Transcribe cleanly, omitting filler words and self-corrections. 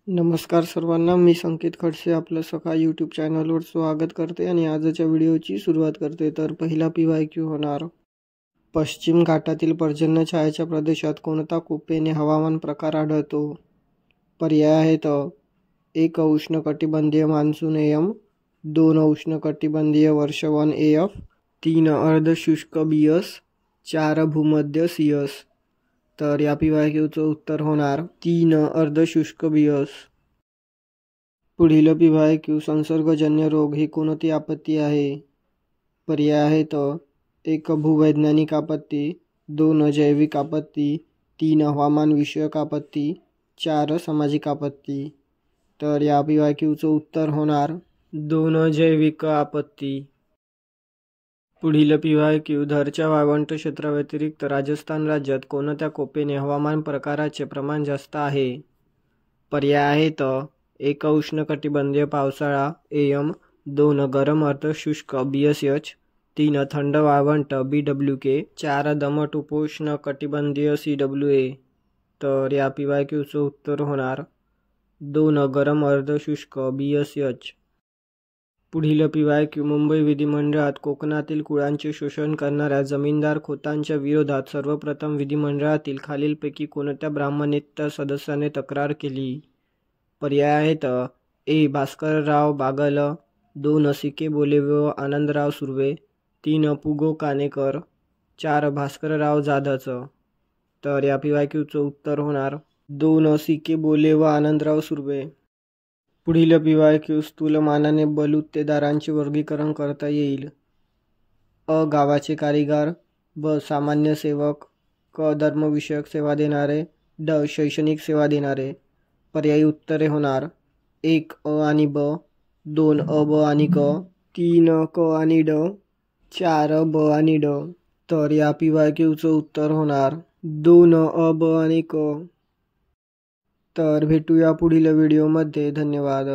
नमस्कार सर्वांना, मी संकेत खडसे आपलं सखा यूट्यूब चॅनलवर स्वागत करते आणि आजच्या व्हिडिओची सुरुवात करते. तर पहिला PYQ होणार, पश्चिम घाटातील पर्जन्य छायाच्या प्रदेशात कोणता कोपेने हवामान प्रकार आढळतो? पर्याय आहेत: 1 उष्णकटिबंधीय मान्सून AM, 2 उष्णकटिबंधीय वर्षावन AF, 3 अर्धशुष्क BS, 4 भूमध्य CS. तर या PYQचं उत्तर होणार 3 अर्धशुष्क BS. पुढील PYQ, संसर्गजन्य रोग ही कोणती आपत्ती आहे? पर्याय आहेत: 1 भूवैज्ञानिक आपत्ती, 2 जैविक आपत्ती, 3 हवामान विषयक आपत्ती, 4 सामाजिक आपत्ती. तर या PYQचं उत्तर होणार 2 जैविक आपत्ती. पुढील PYQ, धरच्या वाळवंट क्षेत्राव्यतिरिक्त राजस्थान राज्यात कोणत्या कोपेने हवामान प्रकाराचे प्रमाण जास्त आहे? पर्याय आहेत: 1 उष्णकटिबंधीय पावसाळा AM, 2 गरम अर्धशुष्क BSH, 3 थंड वाळवंट BWK, 4 दमट उपोष्ण कटिबंधीय CWA. तर या PYQचं उत्तर होणार 2 गरम अर्धशुष्क BSH. पुढील PYQ, मुंबई विधिमंडळात कोकणातील कुळांचे शोषण करणाऱ्या जमीनदार खोतांच्या विरोधात सर्वप्रथम विधिमंडळातील खालीलपैकी कोणत्या ब्राह्मणेतर सदस्याने तक्रार केली? पर्याय आहेत: A भास्करराव बागल, 2 CK बोले व आनंदराव सुर्वे, 3 पुगो कानेकर, 4 भास्करराव जाधव. तर या PYQचं उत्तर होणार 2 CK बोले व आनंदराव सुर्वे. पुढील PYQ, स्थूलमानाने बलुतेदारांचे वर्गीकरण करता येईल: अ गावाचे कारीगर, ब सामान्य सेवक, क धर्मविषयक सेवा देणारे, ड शैक्षणिक सेवा देणारे. पर्यायी उत्तरे होणार 1 अ आणि ब, 2 अ ब आणि क, 3 क आणि ड, 4 ब आणि ड. तर या PYQचं उत्तर होणार 2 अ ब आणि क. तर भेटूया पुढील व्हिडिओमध्ये. धन्यवाद.